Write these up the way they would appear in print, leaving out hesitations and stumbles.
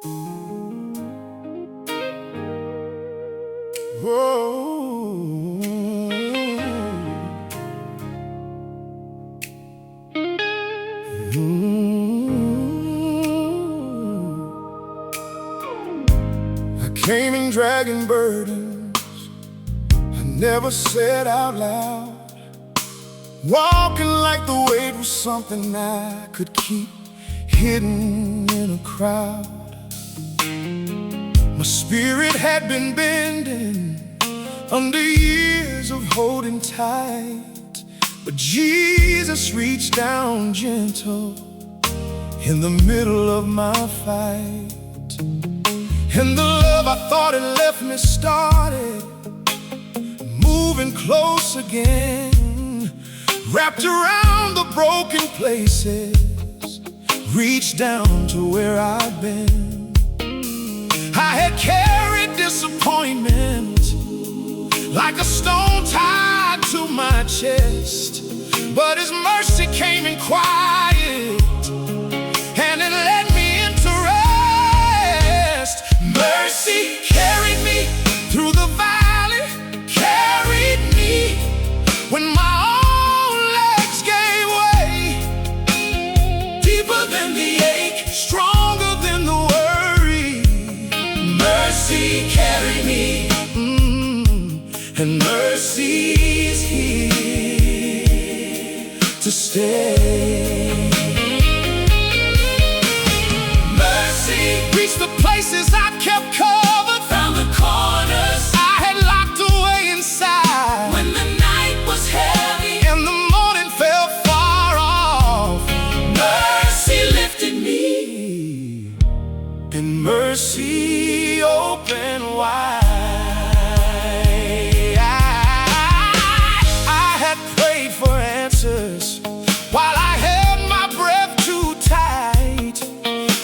Whoa. I came in dragging burdens I never said out loud, walking like the weight was something I could keep hidden in a crowd. My spirit had been bending under years of holding tight, but Jesus reached down gentle in the middle of my fight. And the love I thought had left me started moving close again, wrapped around the broken places, reached down to where I'd been. I had carried disappointment like a stone tied to my chest, but His mercy came in quiet, and it led me into rest. Mercy carried me through the valley, carried me when my own legs gave way. Deeper than the ache, stronger than the worry, mercy carried me, and mercy's here to stay. Mercy reached the places I kept covered, found the corners I had locked away inside. When the night was heavy and the morning fell far off, mercy lifted me, and mercy opened wide. I had prayed for answers while I held my breath too tight,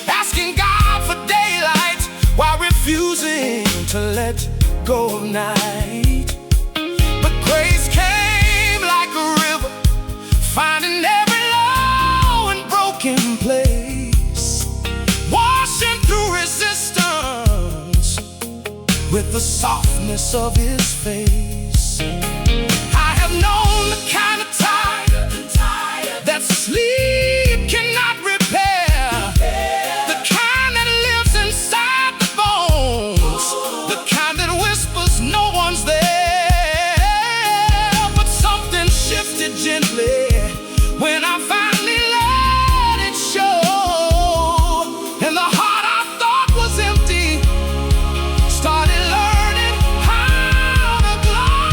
asking God for daylight while refusing to let go of night. But grace came like a river, finding every low and broken place, washing through resistance with the softness of His face. I have known the kind of tide that sleep cannot repair, the kind that lives inside the bones, the kind that whispers no one's there. But something shifted gently when I finally let it show, and the heart I thought was empty started learning how to glow.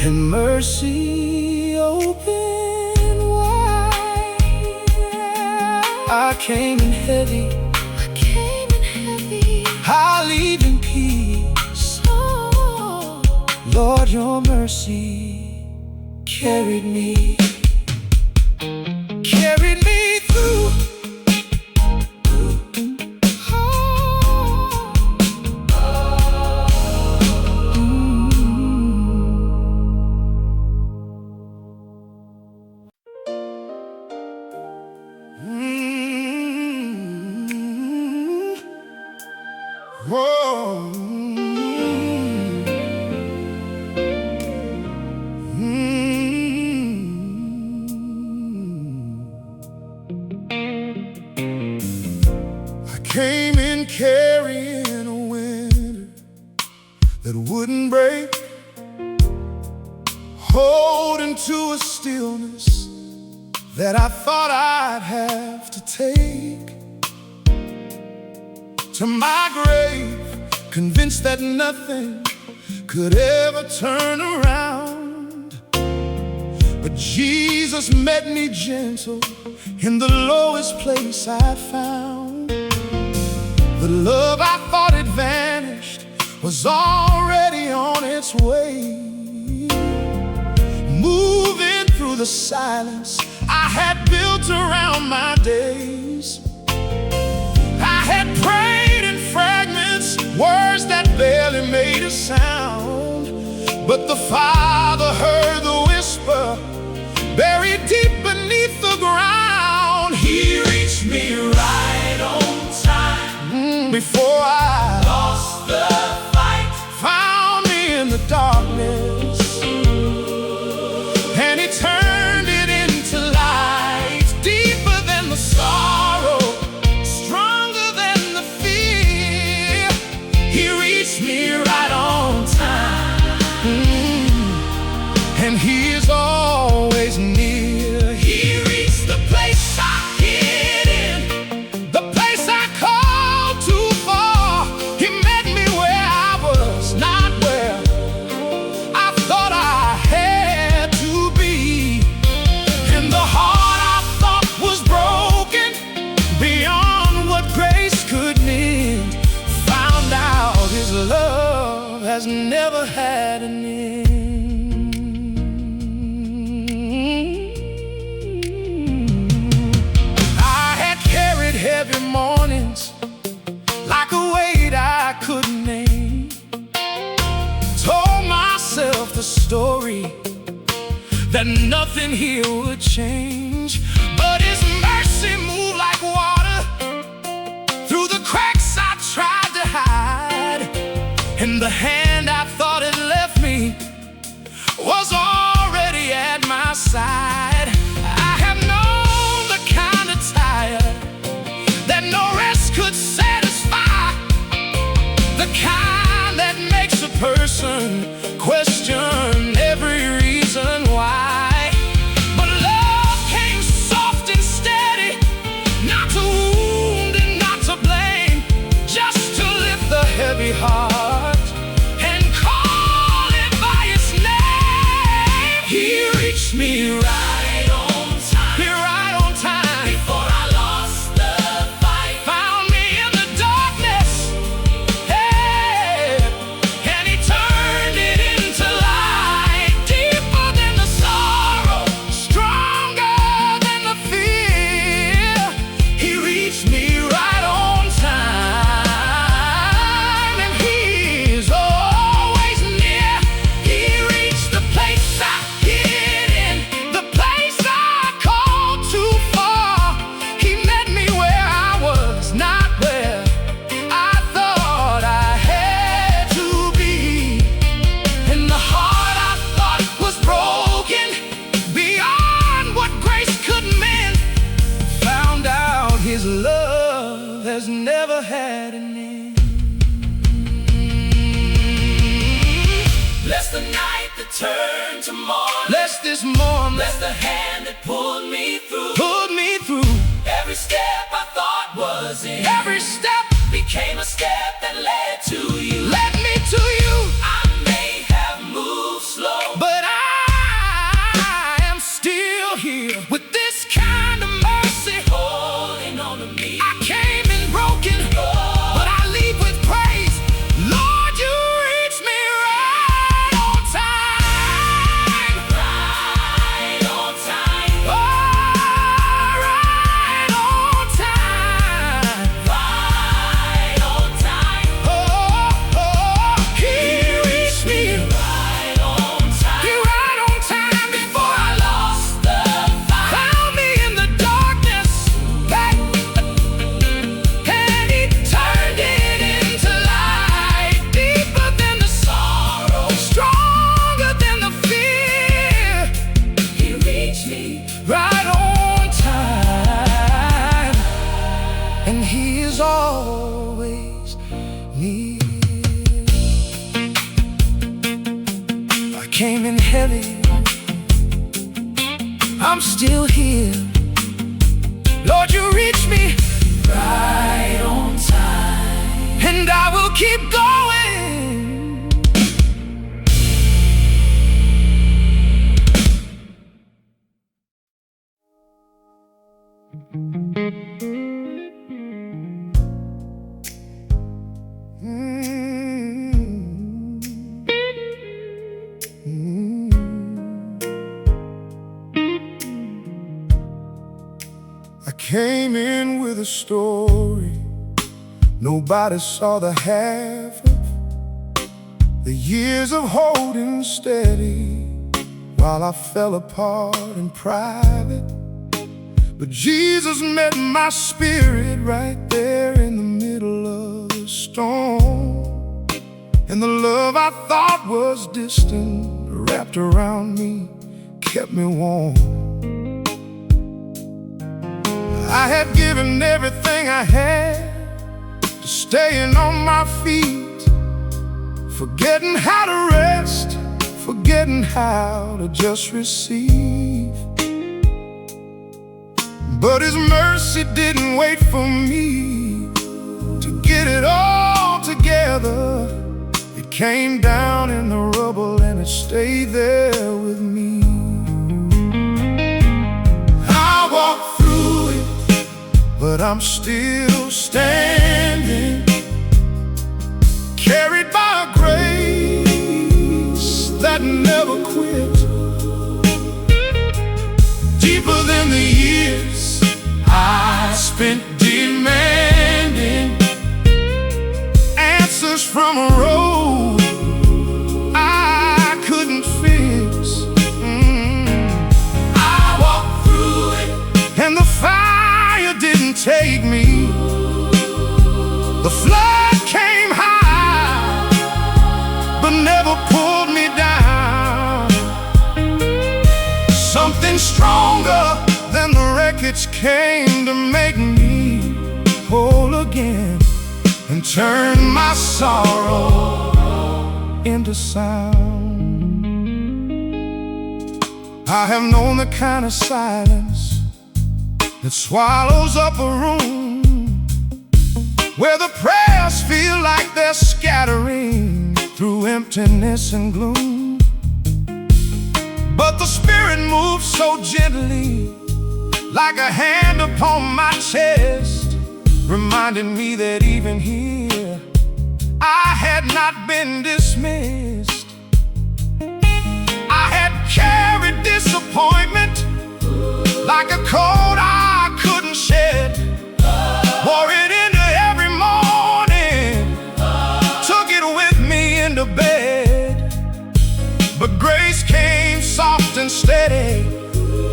and mercy open wide. I came in heavy, I leave in peace. Oh, Lord, your mercy carried me through. Whoa. I came in carrying a winter that wouldn't break, holding to a stillness that I thought I'd have to take to my grave, convinced that nothing could ever turn around. But Jesus met me gentle in the lowest place I found. The love I thought had vanished was already on its way, moving through the silence I had built around my days. I had prayed in fragments, words that barely made a sound, but the Father heard the whisper buried deep beneath the ground. He reached me right on time, before I lost the fight, found me in the darkness, and He turned it into light, deeper than the sorrow, stronger than the fear. He reached me right on time, and He is always near. He reached the place I hid in, the place I called too far. He met me where I was not where I thought I had to be. And the heart I thought was broken, beyond what grace could mend, found out His love has never had an end. I had carried heavy mornings like a weight I couldn't name, told myself the story that nothing here would change. But His mercy moved like water through the cracks I tried to hide, and the hand I thought had left me was already at my side. I have known the kind of tired that no rest could satisfy, the kind that makes a person question every reason why. But love came soft and steady, not to wound and not to blame, just to lift the heavy heart and call it by its name. He reached me right on time, right on time, before I lost the fight, found me in the darkness, hey, and He turned it into light, deeper than the sorrow, stronger than the fear. He reached me right on time, and He's always near. He reached the place I hid in, the place I called too far. He met me where I was not where I thought I had to be. And the heart I thought was broken, beyond what grace could mend, found out His love has never had an end. Bless the night that turned to morning, bless this morning, bless the hand that pulled me through, every step I thought was in, every step became a step that led to you, led me to you. I may have moved slow, but I came in heavy, I'm still here. Lord, you reach me right on time, and I will keep going. I came in with a story nobody saw the half of. The years of holding steady while I fell apart in private. But Jesus met my spirit right there in the middle of the storm. And the love I thought was distant wrapped around me, kept me warm. I had given everything I had to staying on my feet, forgetting how to rest, forgetting how to just receive. But His mercy didn't wait for me to get it all together. It came down in the rubble and it stayed there with me. I walked through it, but I'm still standing, carried by a grace that never quit. Deeper than the years I spent demanding answers from a road I couldn't fix. I walked through it, and the fire didn't take me. The flood came high, but never pulled me down. Something stronger than the wreckage came to make me whole again, and turn my sorrow into sound. I have known the kind of silence that swallows up a room, where the prayers feel like they're scattering through emptiness and gloom. But the Spirit moves so gently, like a hand upon my chest, reminding me that even here I had not been dismissed. I had carried disappointment like a coat I couldn't shed, wore it into every morning, took it with me into bed. But grace came soft and steady,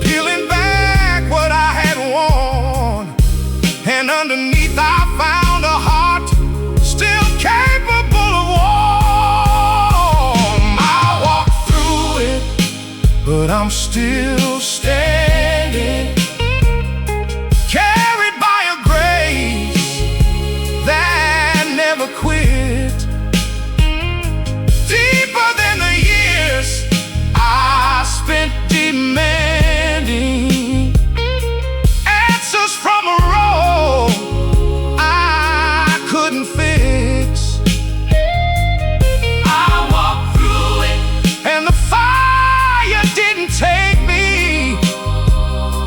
peeling back what I had worn, and underneath I found a heart still capable of warm. I walked through it, but I'm still standing, carried by a grace that never quit. Deeper than the years I spent demanding answers from a road I couldn't fix. I walked through it, and the fire didn't take me.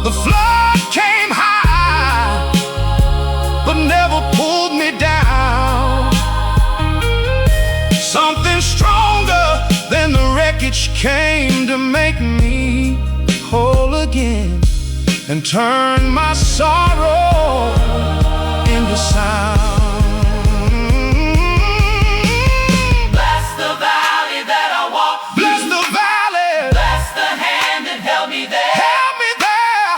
The flood came high, but never pulled me down. Something stronger than the wreckage came to make me whole again, and turn my sorrow into sound. Bless the valley that I walked through. Bless the valley, Bless the hand that held me there. help me there.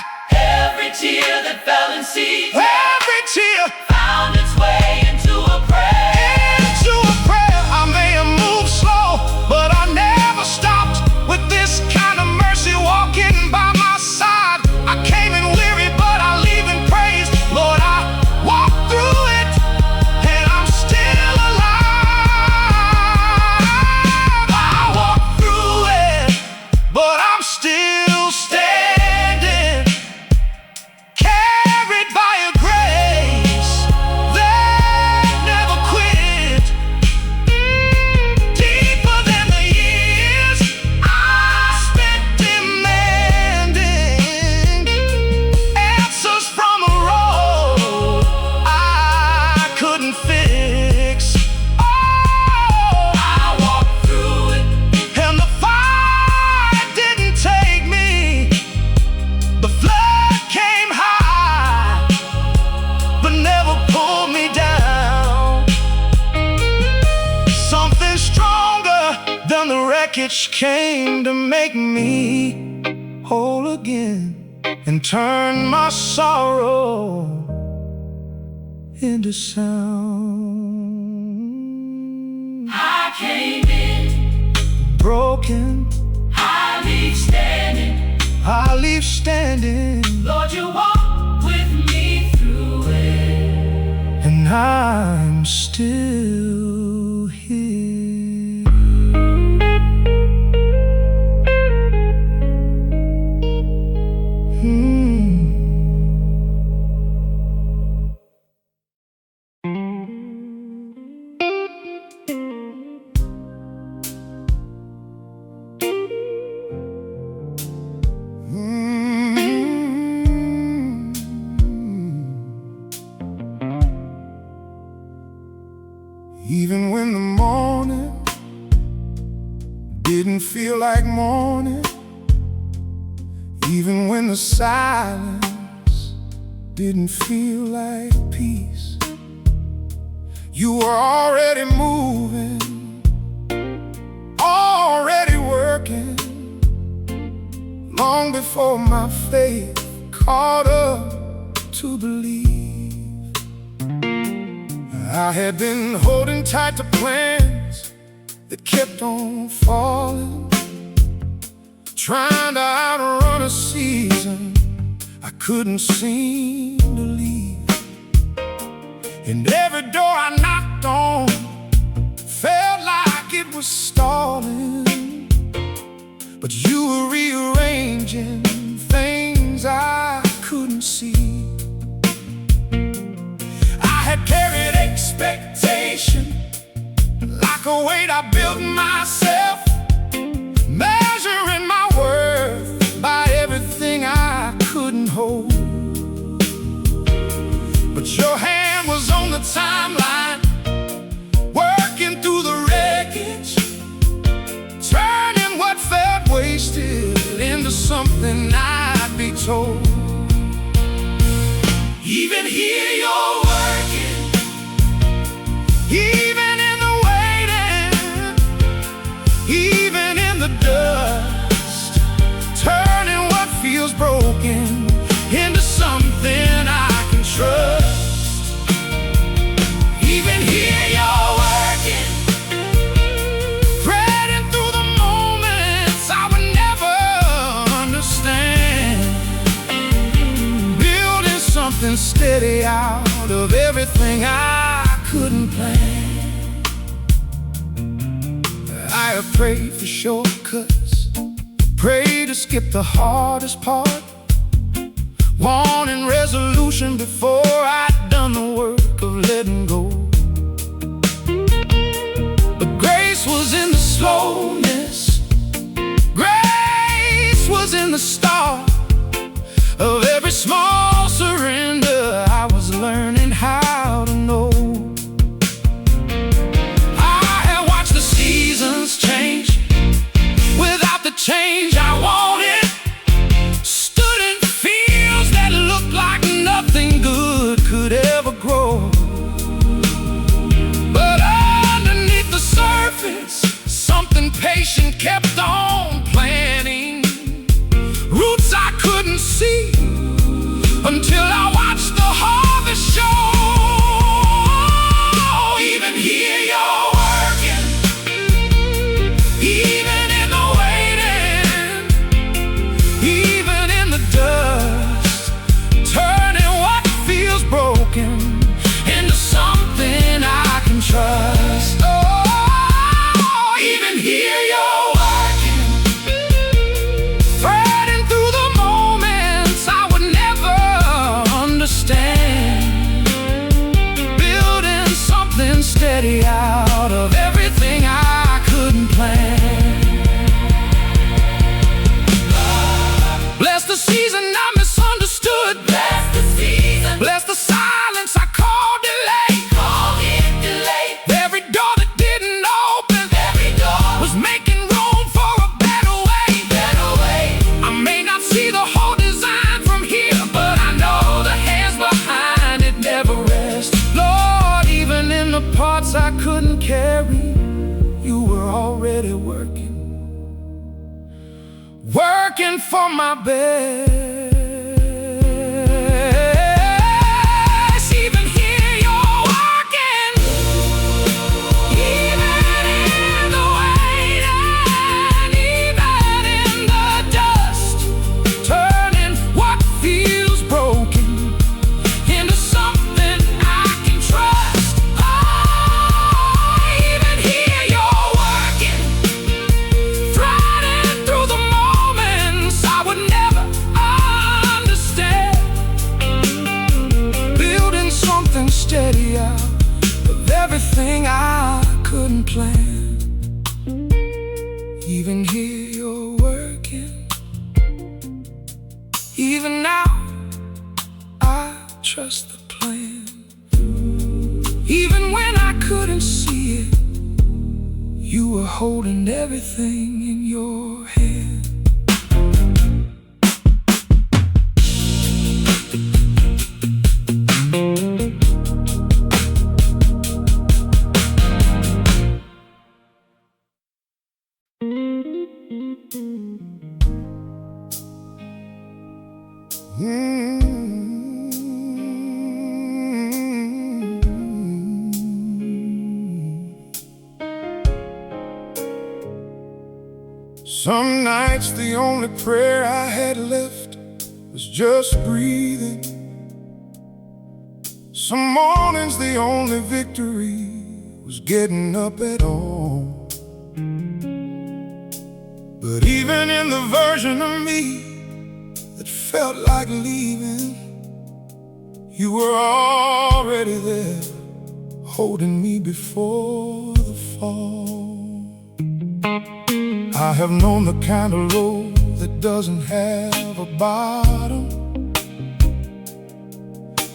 Every tear that fell in seed Every tear found its way into a prayer. into a prayer. I may have moved slow, but I never stopped with this kind of mercy walking by my side. I came in weary, but I leave in praise. Lord, I walked through it, wreckage came to make me whole again and turn my sorrow into sound. I came in Broken, I leave standing. I leave standing, Lord, you walk with me through it. and I'm still here. Even when the morning didn't feel like morning, even when the silence didn't feel like peace, you were already moving, already working, long before my faith caught up to believe. I had been holding tight to plans that kept on falling, trying to outrun a season I couldn't seem to leave. And every door I knocked on felt like it was stalling, but you were rearranging things I couldn't see. I had carried expectation like a weight I built myself, measuring my worth by everything I couldn't hold. But your hand was on the timeline, working through the wreckage, turning what felt wasted into something I'd be told. Even here you're working, even in the waiting, even in the dust, turning what feels broken into something I can trust. Even here you're working, threading through the moments I would never understand, building something steady out of everything I couldn't plan. I have prayed for shortcuts, prayed to skip the hardest part, wanting resolution before I'd done the work of letting go. But grace was in the slowness, grace was in the start of every small surrender I was learning how to know. I have watched the seasons change without the change I wanted, stood in fields that looked like nothing good could ever grow. But underneath the surface, something patient kept on planting, roots I couldn't see until I watched the harvest show. Even here you're working, even in the waiting, even in the dust, turning what feels broken into something I can trust. Oh, even here you're working, threading through the moments I would never understand, building something steady out of everything I couldn't plan. Bless the season I misunderstood, Bless the season, bless the silence I called delay. call it delayed. Every door that didn't open Every door was making room for a better way. better way. I may not see the whole design from here, but I know the hands behind it never rest. Lord, even in the parts I couldn't working for my best. Even here you're working, even in the weight and even in the dust, turning what feels broken into something I can trust. Oh, even here you're working, threading through the moments I would never understand, building something steady out of everything I couldn't plan. Even here you're working, even now I trust the plan. Even when I couldn't see it, you were holding everything in your hand. Some nights the only prayer I had left was just breathing. Some mornings the only victory was getting up at all. But even in the version of me that felt like leaving, you were already there, holding me before the fall. I have known the kind of road that doesn't have a bottom,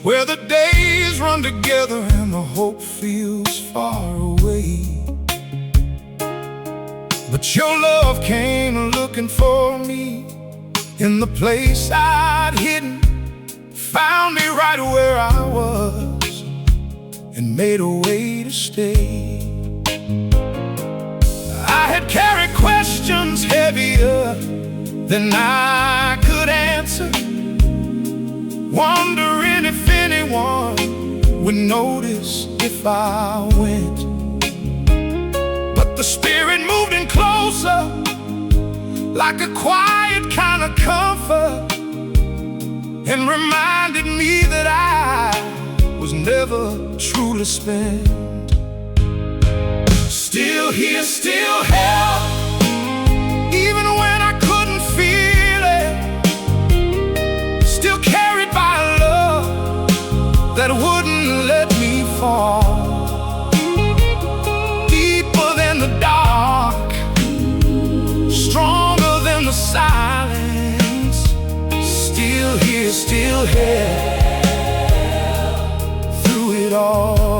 where the days run together and the hope feels far away. But your love came looking for me in the place I'd hidden, found me right where I was, and made a way to stay. I had carried questions heavier than I could answer, wondering if anyone would notice if I went. But the Spirit moved in closer, like a quiet kind of comfort, and reminded me that I was never truly spent. Still here, still held, even when I couldn't feel it. Still carried by a love that wouldn't let me fall. Deeper than the dark, stronger than the silence. Still here, still held through it all.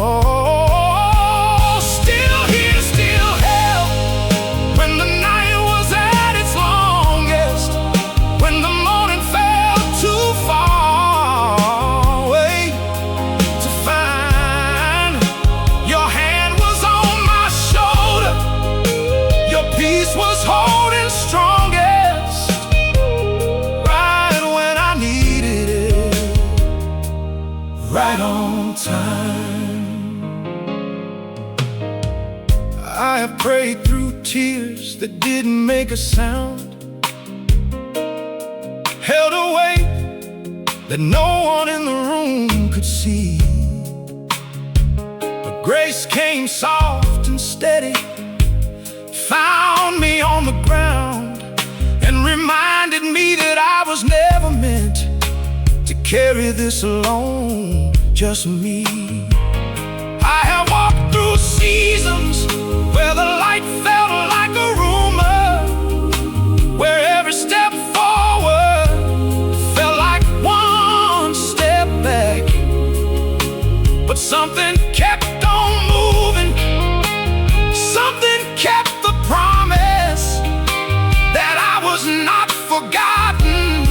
Right on time. I have prayed through tears that didn't make a sound, held a weight that no one in the room could see. But grace came soft and steady, found me on the ground, and reminded me that I was never meant to carry this alone, just me. I have walked through seasons where the light felt like a rumor, where every step forward felt like one step back. But something kept on moving, something kept the promise that I was not forgotten,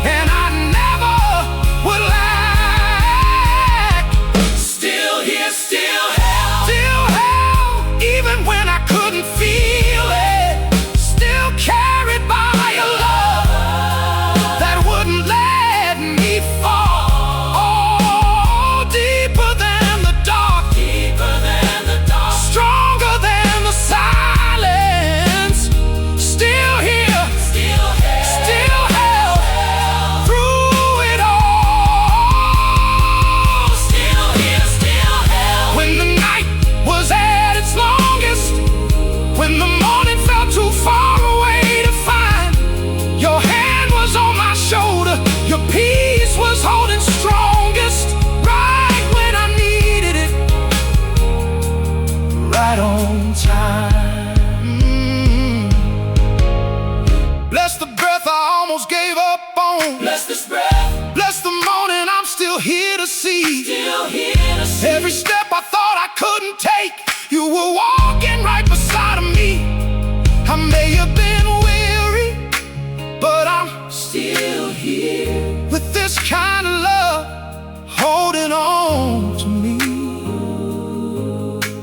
and I never would lack. Still here, still held, even when I couldn't feel it. Still carried by your love Bless the breath I almost gave up on. Bless this breath. Bless the morning I'm still here to see. Still here to see. Every step I thought I couldn't take, you were walking right beside of me. I may have been weary, but I'm Still here. with this kind of love holding on to me.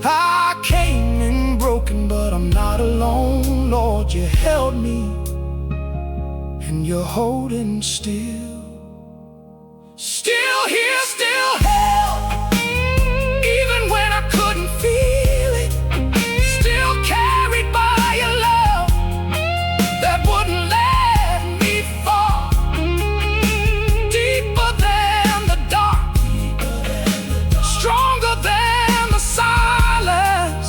I came in broken, but I'm not alone. Lord, you held me, and you're holding still. Still here, still held, even when I couldn't feel it. Still carried by your love that wouldn't let me fall. Deeper than the dark, stronger than the silence.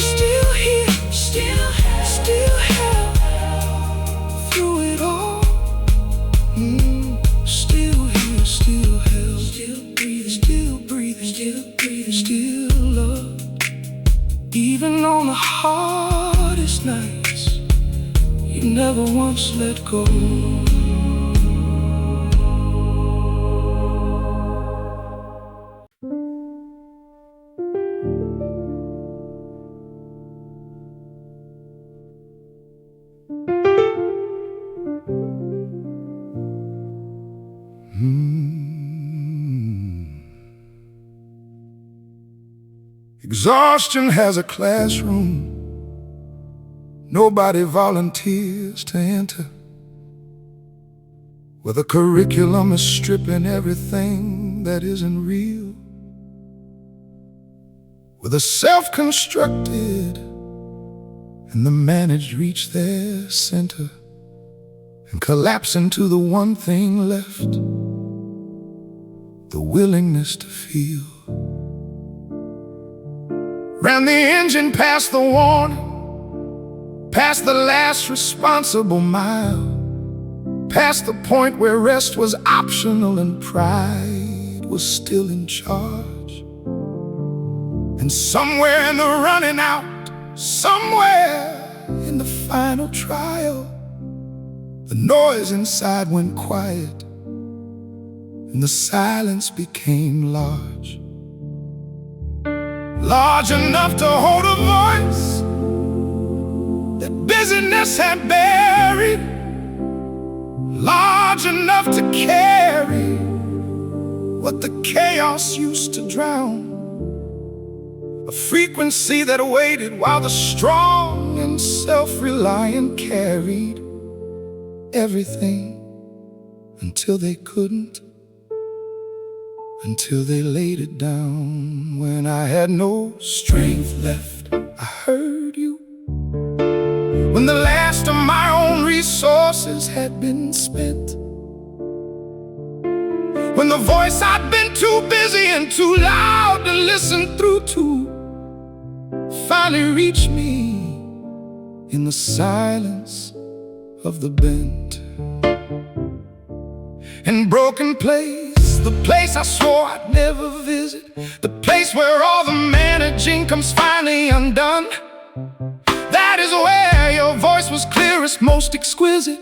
Still here, still held through it all. Still here, still held, still breathing, still loved. Even on the hardest nights, you never once let go. Exhaustion has a classroom. Nobody volunteers to enter, where the curriculum is stripping everything that isn't real, where the self-constructed and the managed reach their center and collapse into the one thing left, the willingness to feel. Ran the engine past the warning, past the last responsible mile, past the point where rest was optional and pride was still in charge. And somewhere in the running out, somewhere in the final trial, the noise inside went quiet and the silence became large. Large enough to hold a voice that busyness had buried, large enough to carry what the chaos used to drown. A frequency that waited while the strong and self-reliant carried everything until they couldn't. Until they laid it down. When I had no strength left, I heard you. When the last of my own resources had been spent, when the voice I'd been too busy and too loud to listen through to finally reached me in the silence of the bent and broken place. The place I swore I'd never visit, the place where all the managing comes finally undone. That is where your voice was clearest, most exquisite.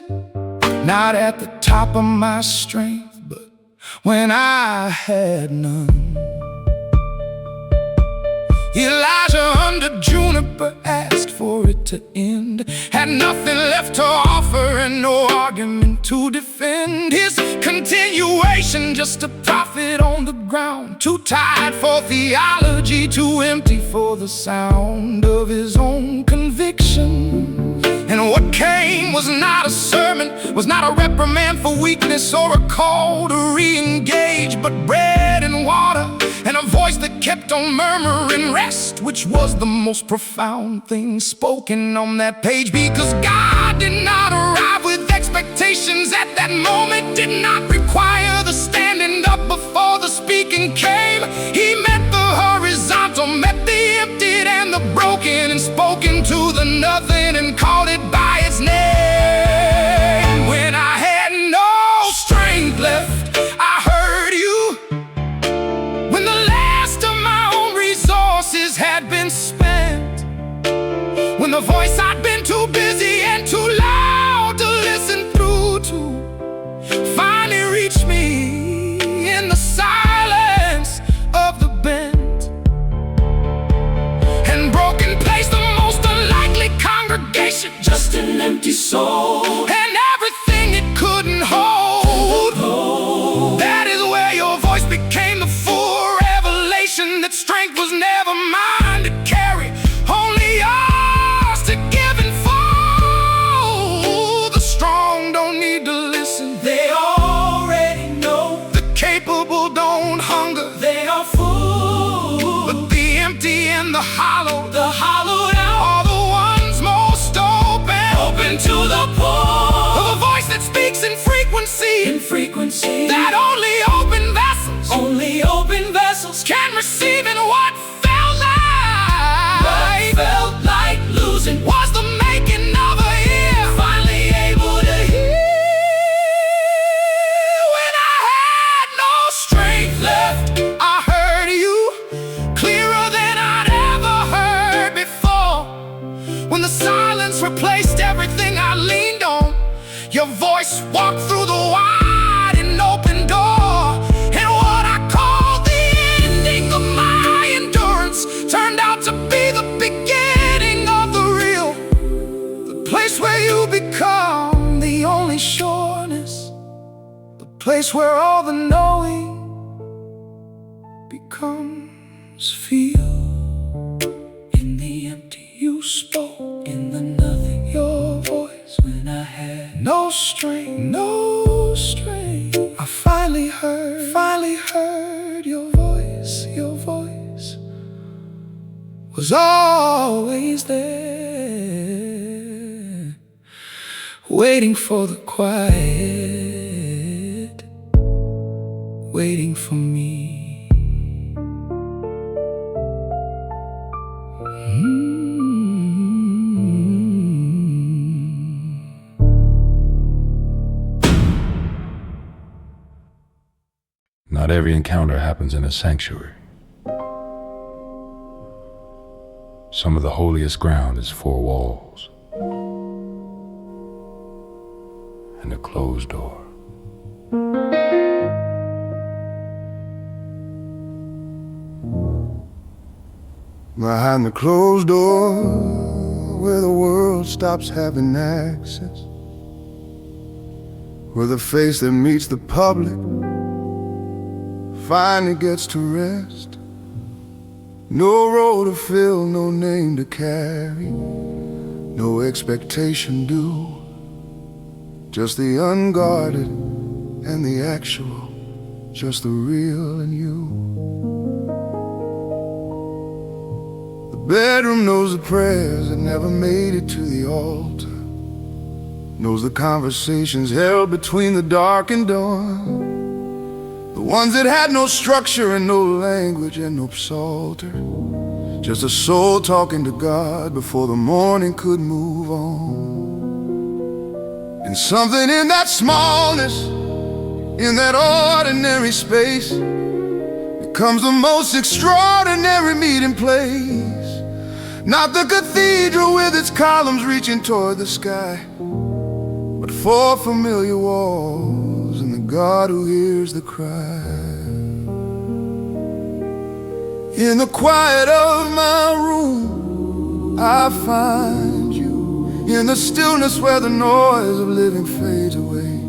Not at the top of my strength, but when I had none. Elijah under juniper asked for it to end, had nothing left to offer and no argument to defend. His continuation just a prophet on the ground, too tired for theology, too empty for the sound of his own conviction. And what came was not a sermon, was not a reprimand for weakness or a call to re-engage, but bread and water and a voice that kept on murmuring rest, which was the most profound thing spoken on that page. Because God did not arrive with expectations at that moment, did not require the standing up before the speaking came. He met the horizontal, met the emptied and the broken, and spoken to the nothing and called it by its name. When I had no strength left, I heard you. When the last of my own resources had been spent, when the voice I'd been too busy and too loud to the hollowed out, are the ones most open to the poor. The voice that speaks in frequency, that only open vessels can receive. And what felt like losing was the making of a ear, finally able to hear. When I had no strength left, I heard you clearer than I'd ever heard before. When the silence replaced everything I leaned on, your voice walked through the wide and open door. And what I called the ending of my endurance turned out to be the beginning of the real, the place where you become the only sureness, the place where all the knowing becomes feel. In the empty you spoke, in the nothing your voice. When I had no strength, I finally heard your voice. Your voice was always there, waiting for the quiet, waiting for me. Not every encounter happens in a sanctuary. Some of the holiest ground is four walls and a closed door. Behind the closed door, where the world stops having access, where the face that meets the public finally gets to rest. No role to fill, no name to carry, no expectation due, just the unguarded and the actual, just the real and you. The bedroom knows the prayers that never made it to the altar, knows the conversations held between the dark and dawn, the ones that had no structure and no language and no psalter, just a soul talking to God before the morning could move on. And something in that smallness, in that ordinary space, becomes the most extraordinary meeting place. Not the cathedral with its columns reaching toward the sky, but four familiar walls and the God who hears the cry. In the quiet of my room, I find you. In the stillness where the noise of living fades away,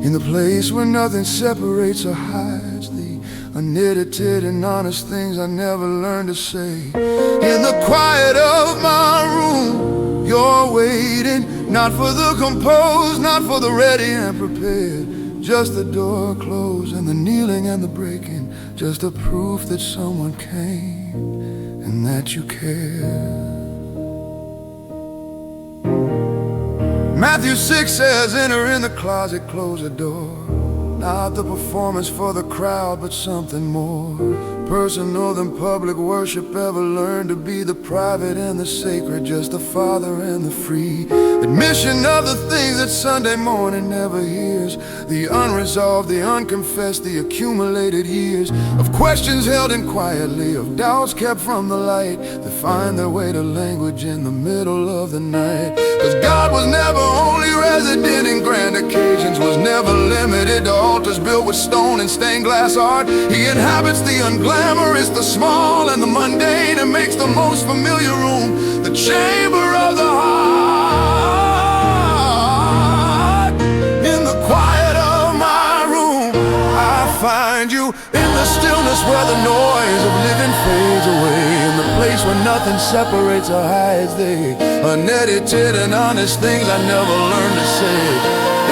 in the place where nothing separates or hides the unedited and honest things I never learned to say. In the quiet of my room, you're waiting, not for the composed, not for the ready and prepared, just the door closed and the kneeling and the breaking, just a proof that someone came and that you care. Matthew 6 says, enter in the closet, close the door. Not the performance for the crowd, but something more personal than public worship ever learned to be. The private and the sacred, just the Father and the free. Admission of the things that Sunday morning never hears, the unresolved, the unconfessed, the accumulated years of questions held in quietly, of doubts kept from the light, that find their way to language in the middle of the night. Cause God was never only resident in grand occasions, was never limited to altars built with stone and stained glass art. He inhabits the unglamorous, the small and the mundane, and makes the most familiar room the chamber of the heart. In the quiet of my room, I find you. In the stillness where the noise of living fades away, in the place where nothing separates or hides the unedited and honest things I never learned to say.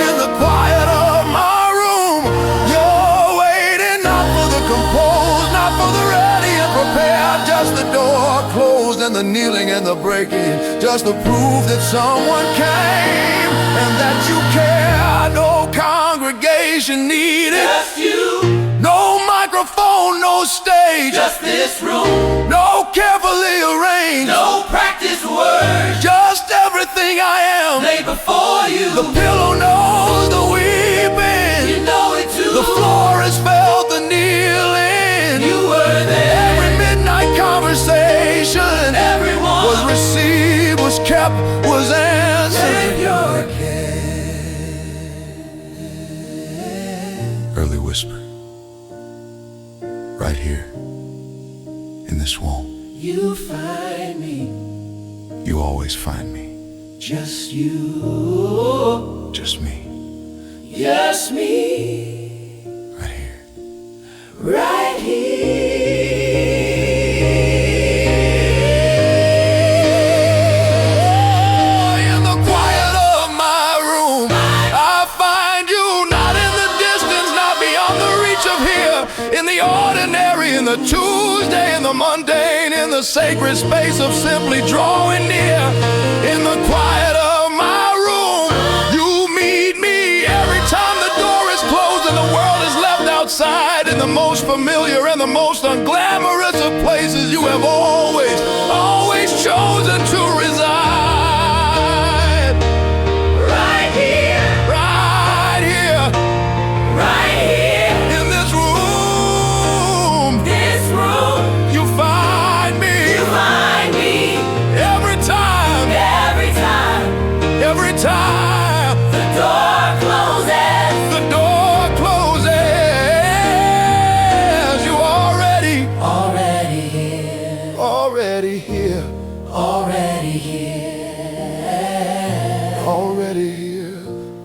In the quiet of my room, you're waiting, not for the composed, not for the ready and prepared, just the door closed the kneeling and the breaking, just to prove that someone came and that you care. No congregation needed, Just you, no microphone, no stage, just this room, no carefully arranged, no practice words, just everything I am. lay before you. The pillow knows the weeping, You know it too. the floor has felt the kneeling. You were there. Every midnight conversation Everyone was received, was kept, was answered. gave your care. Early whisper, right here in this womb. You find me, You always find me, just you, just me, just me, right here. right In the quiet of my room, I find you, not in the distance, not beyond the reach of here. In the ordinary, in the Tuesday, in the mundane, in the sacred space of simply drawing near. In the quiet of my room, you meet me every time the door is closed and the world is left outside. In the most familiar and the most unglamorous of places, you have always, always chosen to reside. right here, Right here, right here. in this room, This room, you find me you find me every time, every time. every time The door closes. the door closes. You already, Already here, already here, already here, already here.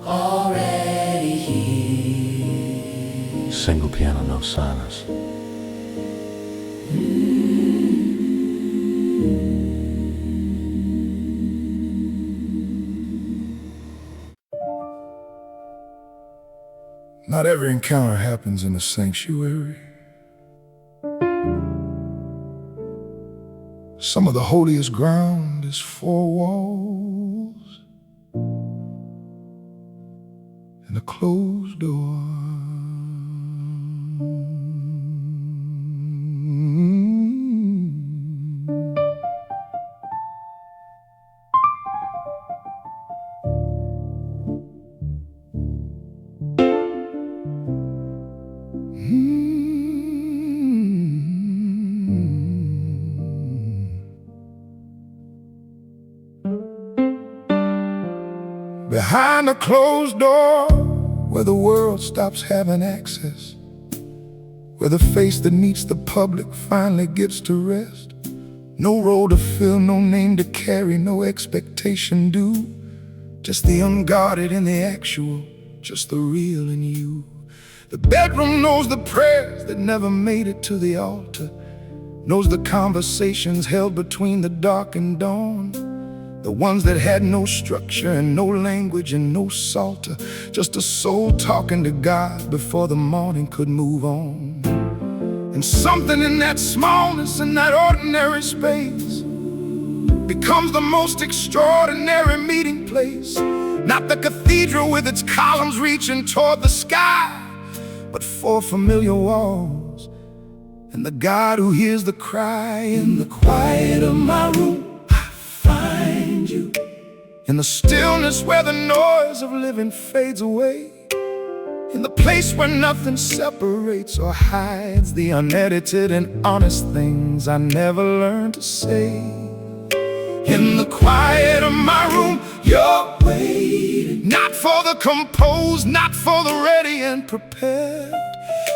already here. Single piano, no silence. Not every encounter happens in a sanctuary. Some of the holiest ground is four walls and a closed door. Behind a closed door, where the world stops having access, where the face that meets the public finally gets to rest. No role to fill, no name to carry, no expectation due. Just the unguarded and the actual, just the real in you. The bedroom knows the prayers that never made it to the altar, knows the conversations held between the dark and dawn, the ones that had no structure and no language and no psalter, just a soul talking to God before the morning could move on. And something in that smallness, in that ordinary space, becomes the most extraordinary meeting place. Not the cathedral with its columns reaching toward the sky, but four familiar walls and the God who hears the cry. In the quiet of my room, I find you. In the stillness where the noise of living fades away, in the place where nothing separates or hides the unedited and honest things I never learned to say. In the quiet of my room, you're waiting, not for the composed, not for the ready and prepared,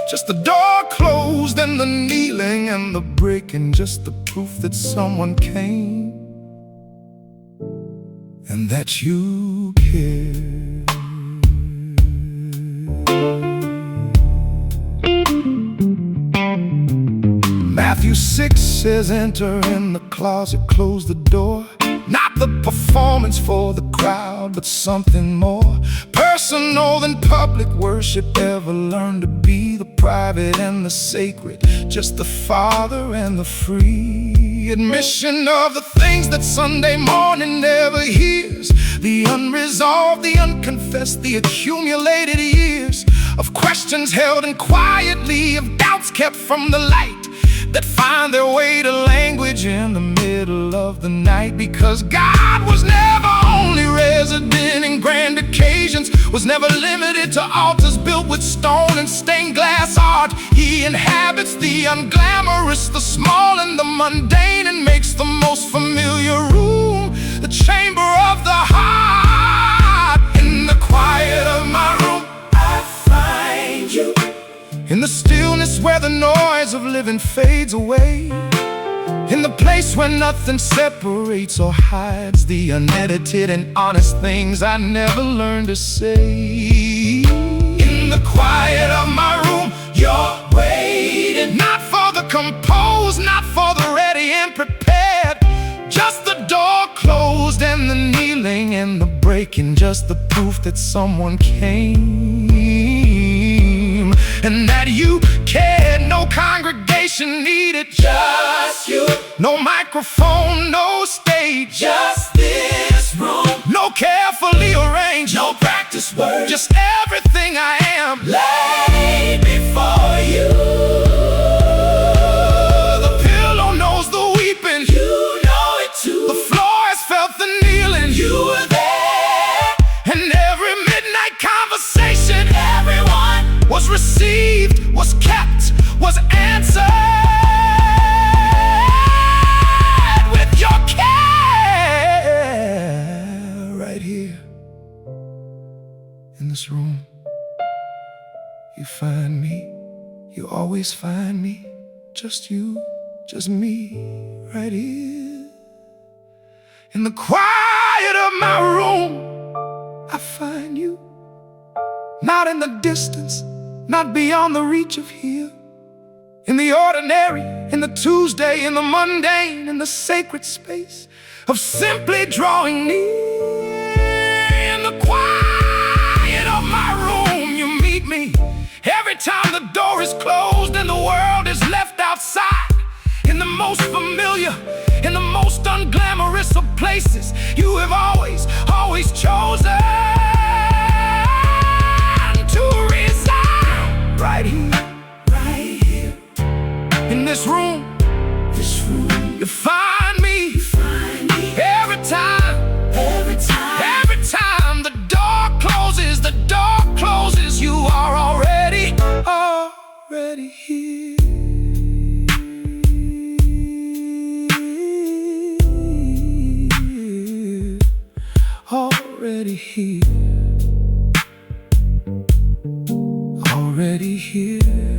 just the door closed and the kneeling and the breaking, just the proof that someone came and that you care. Matthew 6 says, enter in the closet, close the door. Not the performance for the crowd, but something more personal than public worship ever learned to be. The private and the sacred, just the Father and the free. admission of the things that Sunday morning never hears. The unresolved, the unconfessed, the accumulated years of questions held in quietly, of doubts kept from the light, that find their way to language in the middle of the night. Because God was never only resident in grand occasions, was never limited to altars built with stone and stained glass art. He inhabits the unglamorous, the small and the mundane, and makes the most familiar room the chamber of the heart. In the quiet of my room, I find you. In the stillness where the noise of living fades away, in the place where nothing separates or hides the unedited and honest things I never learned to say. In the quiet of my room, you're waiting, not for the composed, not for the ready and prepared, just the door closed and the kneeling and the breaking, just the proof that someone came and that you cared. No congregation needed, just you. No microphone, no stage, just this room. No carefully arranged, no practice words, just everything I am laid before you. The pillow knows the weeping, you know it too. The floor has felt the kneeling, you were there. And every midnight conversation, everyone was received, was kept, was answered with your care. Right here in this room, you find me, you always find me, just you, just me, right here. In the quiet of my room, I find you, not in the distance, not beyond the reach of here. In the ordinary, in the Tuesday, in the mundane, in the sacred space of simply drawing near. In the quiet of my room, you meet me every time the door is closed and the world is left outside. In the most familiar, in the most unglamorous of places, you have always, always chosen to reside right here, in this room, you find me, every time, every time the door closes, you are already here. Already here, already here.